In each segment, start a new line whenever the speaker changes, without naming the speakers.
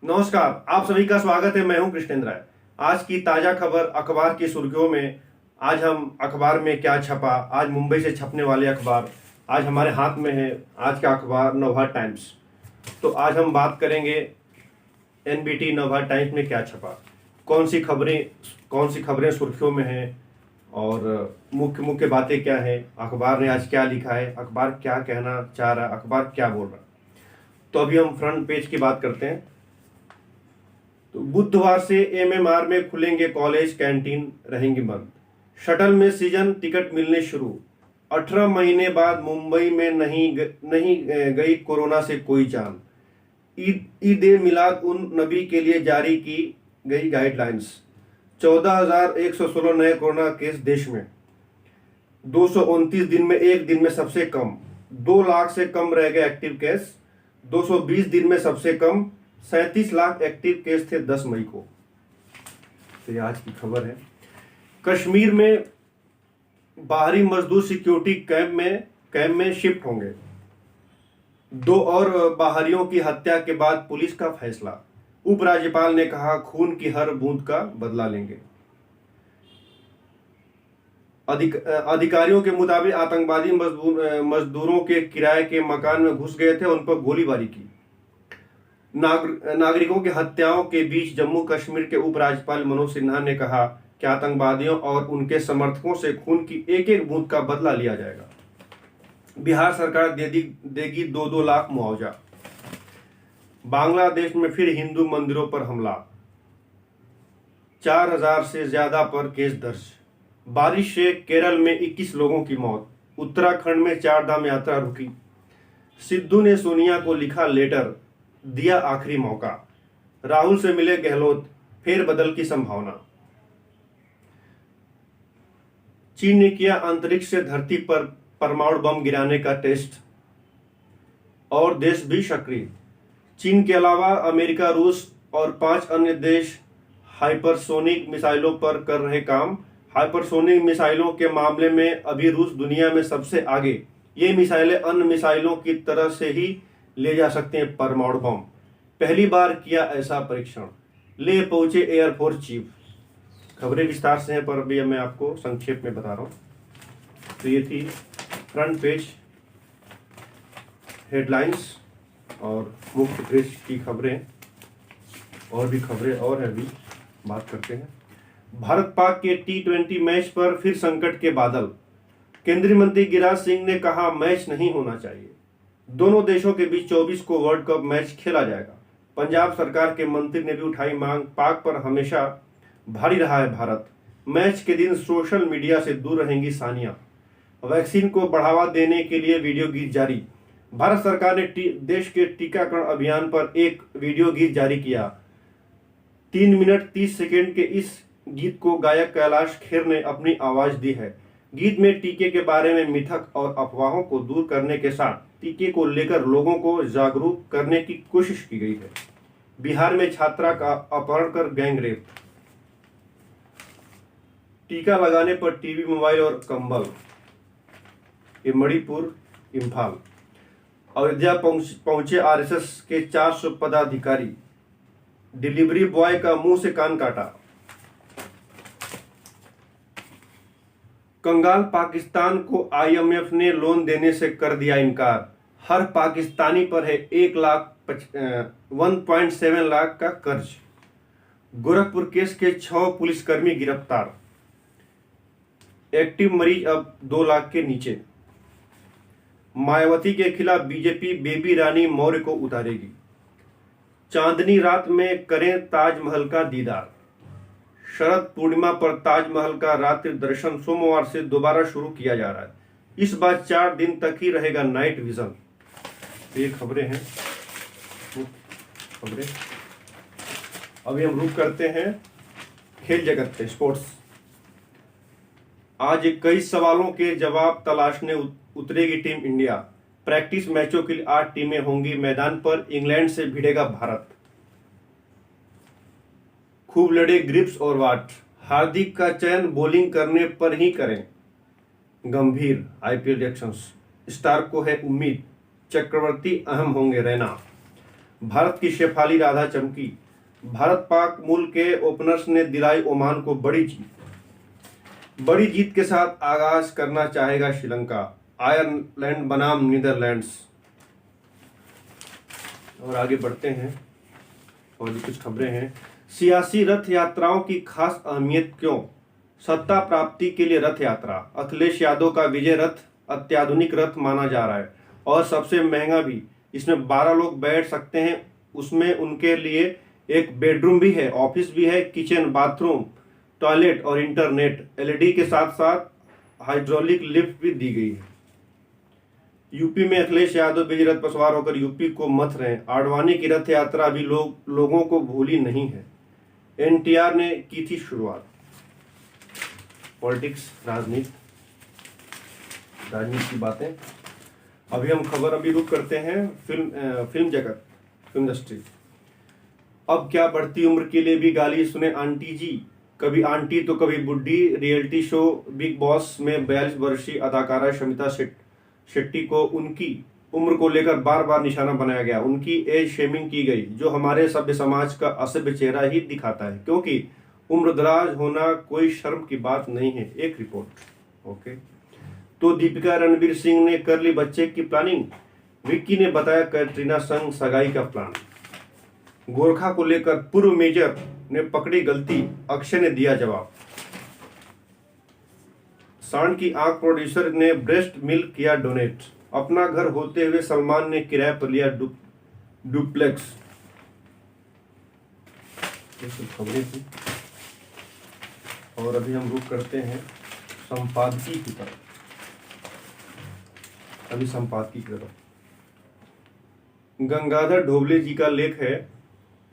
नमस्कार, आप सभी का स्वागत है। मैं हूं कृष्णेंद्र राय। आज की ताजा खबर अखबार की सुर्खियों में। आज हम अखबार में क्या छपा, आज मुंबई से छपने वाले अखबार आज हमारे हाथ में है। आज का अखबार नवभारत टाइम्स। तो आज हम बात करेंगे एनबीटी नवभारत टाइम्स में क्या छपा, कौन सी खबरें सुर्खियों में हैं और मुख्य मुख्य बातें क्या हैं, अखबार ने आज क्या लिखा है, अखबार क्या कहना चाह रहा है, अखबार क्या बोल रहा है। तो अभी हम फ्रंट पेज की बात करते हैं। तो बुधवार से एमएमआर में खुलेंगे कॉलेज, कैंटीन रहेंगी बंद। शटल में सीजन टिकट मिलने शुरू। 18 महीने बाद मुंबई में नहीं गई कोरोना से कोई जान। ईद ए मिलाद उन नबी के लिए जारी की गई गाइडलाइंस। 14,116 नए कोरोना केस देश में। 229 दिन में एक दिन में सबसे कम। 2 लाख से कम रह गए एक्टिव केस। 220 दिन में सबसे कम। 37 लाख एक्टिव केस थे 10 मई को। तो ये आज की खबर है। कश्मीर में बाहरी मजदूर सिक्योरिटी कैंप में शिफ्ट होंगे। 2 और बाहरियों की हत्या के बाद पुलिस का फैसला। उपराज्यपाल ने कहा, खून की हर बूंद का बदला लेंगे। अधिकारियों के मुताबिक आतंकवादी मजदूरों के किराए के मकान में घुस गए थे, उन पर गोलीबारी की। नागरिकों की हत्याओं के बीच जम्मू कश्मीर के उपराज्यपाल मनोज सिन्हा ने कहा कि आतंकवादियों और उनके समर्थकों से खून की एक एक बूंद का बदला लिया जाएगा। बिहार सरकार देगी 2-2 लाख मुआवजा। बांग्लादेश में फिर हिंदू मंदिरों पर हमला। 4,000 से ज्यादा पर केस दर्ज। बारिश से केरल में 21 लोगों की मौत। उत्तराखंड में 4 धाम यात्रा रुकी। सिद्धू ने सोनिया को लिखा लेटर, दिया आखिरी मौका। राहुल से मिले गहलोत, फेरबदल की संभावना। चीन ने किया अंतरिक्ष से धरती पर परमाणु बम गिराने का टेस्ट। और देश भी सक्रिय। चीन के अलावा अमेरिका, रूस और 5 अन्य देश हाइपरसोनिक मिसाइलों पर कर रहे काम। हाइपरसोनिक मिसाइलों के मामले में अभी रूस दुनिया में सबसे आगे। ये मिसाइलें अन्य मिसाइलों की तरह से ही ले जा सकते हैं परमाणु बम। पहली बार किया ऐसा परीक्षण। ले पहुंचे एयरफोर्स चीफ। खबरें विस्तार से हैं, पर अभी मैं आपको संक्षेप में बता रहा हूं। तो ये थी फ्रंट पेज हेडलाइंस और मुख्य पेज की खबरें। और भी खबरें और है, अभी बात करते हैं। भारत पाक के T20 मैच पर फिर संकट के बादल। केंद्रीय मंत्री गिरिराज सिंह ने कहा, मैच नहीं होना चाहिए। दोनों देशों के बीच 24 को वर्ल्ड कप मैच खेला जाएगा। पंजाब सरकार के मंत्री ने भी उठाई मांग। पाक पर हमेशा भारी रहा है भारत। मैच के दिन सोशल मीडिया से दूर रहेंगी सानिया। वैक्सीन को बढ़ावा देने के लिए वीडियो गीत जारी। भारत सरकार ने देश के टीकाकरण अभियान पर एक वीडियो गीत जारी किया। 3 मिनट 30 सेकेंड के इस गीत को गायक कैलाश खेर ने अपनी आवाज दी है। गीत में टीके के बारे में मिथक और अफवाहों को दूर करने के साथ टीके को लेकर लोगों को जागरूक करने की कोशिश की गई है। बिहार में छात्रा का अपहरण कर गैंगरेप। टीका लगाने पर टीवी, मोबाइल और कंबल। ये मणिपुर, इम्फाल। अयोध्या पहुंचे आरएसएस के 400 पदाधिकारी। डिलीवरी बॉय का मुंह से कान काटा। कंगाल पाकिस्तान को आईएमएफ ने लोन देने से कर दिया इनकार। हर पाकिस्तानी पर है 1.7 लाख का कर्ज। गोरखपुर केस के 6 पुलिसकर्मी गिरफ्तार। एक्टिव मरीज अब 2 लाख के नीचे। मायावती के खिलाफ बीजेपी बेबी रानी मौर्य को उतारेगी। चांदनी रात में करें ताजमहल का दीदार। शरद पूर्णिमा पर ताजमहल का रात्रि दर्शन सोमवार से दोबारा शुरू किया जा रहा है। इस बार 4 दिन तक ही रहेगा नाइट विजन। ये खबरें हैं, खबरें। अभी हम रुक करते हैं खेल जगत पे, स्पोर्ट्स। आज 21 सवालों के जवाब तलाशने उतरेगी टीम इंडिया। प्रैक्टिस मैचों के लिए 8 टीमें होंगी मैदान पर। इंग्लैंड से भिड़ेगा भारत। खूब लड़े ग्रिप्स और वाट। हार्दिक का चयन बॉलिंग करने पर ही करें। गंभीर आईपीएल रिएक्शंस। स्टार को है उम्मीद, चक्रवर्ती अहम होंगे रैना। भारत की शेफाली राधा चमकी। भारत पाक मूल के ओपनर्स ने दिलाई ओमान को बड़ी जीत। बड़ी जीत के साथ आगाज करना चाहेगा श्रीलंका। आयरलैंड बनाम नीदरलैंड्स। और आगे बढ़ते हैं और भी कुछ खबरें हैं। सियासी रथ यात्राओं की खास अहमियत क्यों? सत्ता प्राप्ति के लिए रथ यात्रा। अखिलेश यादव का विजय रथ अत्याधुनिक रथ माना जा रहा है और सबसे महंगा भी। इसमें 12 लोग बैठ सकते हैं। उसमें उनके लिए एक बेडरूम भी है, ऑफिस भी है, किचन, बाथरूम, टॉयलेट और इंटरनेट। एलईडी के साथ साथ हाइड्रोलिक लिफ्ट भी दी गई है। यूपी में अखिलेश यादव विजय रथ पर सवार होकर यूपी को मथ रहे हैं। आडवाणी की रथ यात्रा अभी लोगों को भूली नहीं है। एनटीआर ने की थी शुरुआत। पॉलिटिक्स, राजनीति की बातें। अभी हम खबर रुक करते हैं फिल्म जगत, फिल्म इंडस्ट्री। अब क्या बढ़ती उम्र के लिए भी गाली सुने आंटी जी। कभी आंटी तो कभी बुड्ढी। रियलिटी शो बिग बॉस में 42 वर्षीय अदाकारा शमिता शेट्टी को उनकी उम्र को लेकर बार बार निशाना बनाया गया। उनकी एज शेमिंग की गई, जो हमारे सभ्य समाज का असभ्य चेहरा ही दिखाता है, क्योंकि उम्रदराज होना कोई शर्म की बात नहीं है। एक रिपोर्ट। ओके, तो दीपिका रणवीर सिंह ने कर ली बच्चे की प्लानिंग। विक्की ने बताया कैटरीना संग सगाई का प्लान। गोरखा को लेकर पूर्व मेजर ने पकड़ी गलती, अक्षय ने दिया जवाब। सांड की आंख प्रोड्यूसर ने ब्रेस्ट मिल्क किया डोनेट। अपना घर होते हुए सलमान ने किराए पर लिया डुप्लेक्स। खबरें थी और अभी हम रुक करते हैं संपादकीय की तरफ। अभी संपादकीय की तरफ गंगाधर ढोबले जी का लेख है,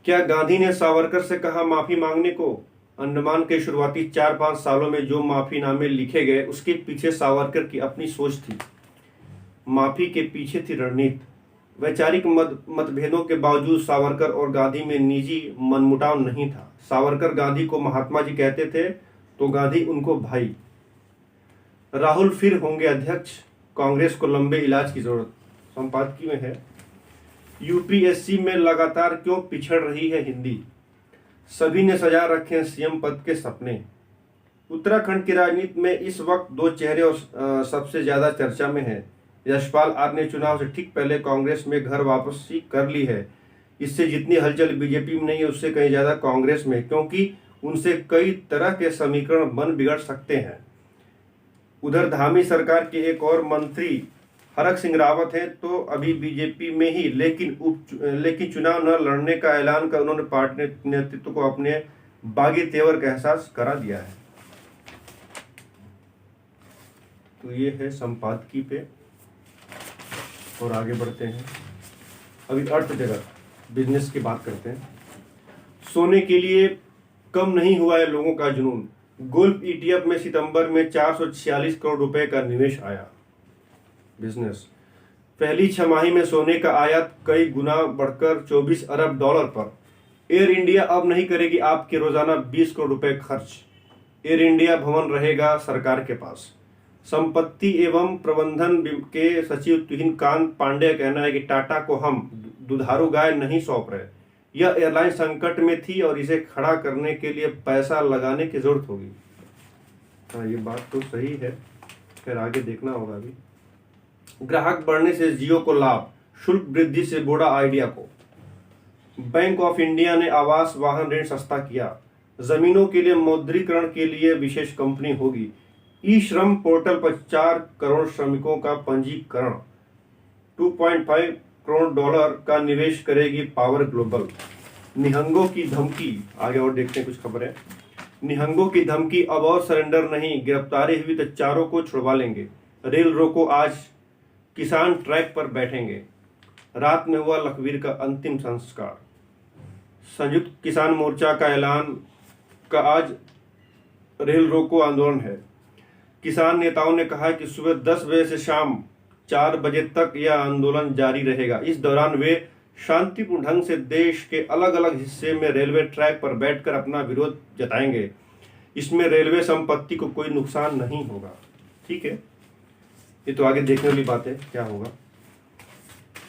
क्या गांधी ने सावरकर से कहा माफी मांगने को? अंडमान के शुरुआती 4-5 सालों में जो माफीनामे लिखे गए, उसके पीछे सावरकर की अपनी सोच थी। माफी के पीछे थी रणनीति। वैचारिक मतभेदों के बावजूद सावरकर और गांधी में निजी मनमुटाव नहीं था। सावरकर गांधी को महात्मा जी कहते थे तो गांधी उनको भाई। राहुल फिर होंगे अध्यक्ष, कांग्रेस को लंबे इलाज की जरूरत। संपादकीय में है, यूपीएससी में लगातार क्यों पिछड़ रही है हिंदी? सभी ने सजा रखे हैं सीएम पद के सपने। उत्तराखंड की राजनीति में इस वक्त 2 चेहरे और सबसे ज्यादा चर्चा में है। यशपाल आर ने चुनाव से ठीक पहले कांग्रेस में घर वापसी कर ली है। इससे जितनी हलचल बीजेपी में नहीं है, उससे कहीं ज्यादा कांग्रेस में, क्योंकि उनसे कई तरह के समीकरण बन बिगड़ सकते हैं। उधर धामी सरकार के एक और मंत्री हरक सिंह रावत हैं तो अभी बीजेपी में ही, लेकिन चुनाव न लड़ने का ऐलान कर उन्होंने पार्टी नेतृत्व को अपने बागी तेवर का एहसास करा दिया है। तो ये है संपादकीय पे। और आगे बढ़ते हैं, अभी अर्थ जगत, बिजनेस की बात करते हैं। सोने के लिए कम नहीं हुआ है लोगों का जुनून। गोल्फ ईटीएफ में सितंबर में 446 करोड़ रुपए का निवेश आया। बिजनेस, पहली छमाही में सोने का आयात कई गुना बढ़कर 24 अरब डॉलर पर। एयर इंडिया अब नहीं करेगी आपके रोजाना 20 करोड़ रुपए खर्च। एयर इंडिया भवन रहेगा सरकार के पास। संपत्ति एवं प्रबंधन के सचिव तुहिन कांत पांडे का कहना है कि टाटा को हम दुधारू गाय नहीं सौंप रहे। यह एयरलाइन संकट में थी और इसे खड़ा करने के लिए पैसा लगाने की जरूरत होगी। हाँ, ये बात तो सही है, फिर आगे देखना होगा। अभी ग्राहक बढ़ने से जियो को लाभ, शुल्क वृद्धि से बोड़ा आइडिया को। बैंक ऑफ इंडिया ने आवास वाहन ऋण सस्ता किया। जमीनों के लिए मौद्रीकरण के लिए विशेष कंपनी होगी। ई श्रम पोर्टल पर 4 करोड़ श्रमिकों का पंजीकरण। 2.5 करोड़ डॉलर का निवेश करेगी पावर ग्लोबल। निहंगों की धमकी, आगे और देखते हैं कुछ खबरें। निहंगों की धमकी, अब और सरेंडर नहीं, गिरफ्तारी हुई तो चारों को छुड़वा लेंगे। रेल रोको, आज किसान ट्रैक पर बैठेंगे। रात में हुआ लखवीर का अंतिम संस्कार। संयुक्त किसान मोर्चा का ऐलान का आज रेल रोको आंदोलन है। किसान नेताओं ने कहा कि सुबह 10 बजे से शाम 4 बजे तक यह आंदोलन जारी रहेगा। इस दौरान वे शांतिपूर्ण ढंग से देश के अलग अलग हिस्से में रेलवे ट्रैक पर बैठकर अपना विरोध जताएंगे। इसमें रेलवे संपत्ति को कोई नुकसान नहीं होगा। ठीक है, ये तो आगे देखने वाली बात है क्या होगा।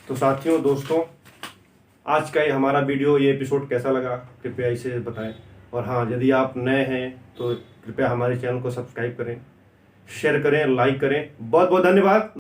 तो साथियों, दोस्तों, आज का ये हमारा वीडियो, ये एपिसोड कैसा लगा कृपया इसे बताएं। और हाँ, यदि आप नए हैं तो कृपया हमारे चैनल को सब्सक्राइब करें, शेयर करें, लाइक करें। बहुत बहुत धन्यवाद।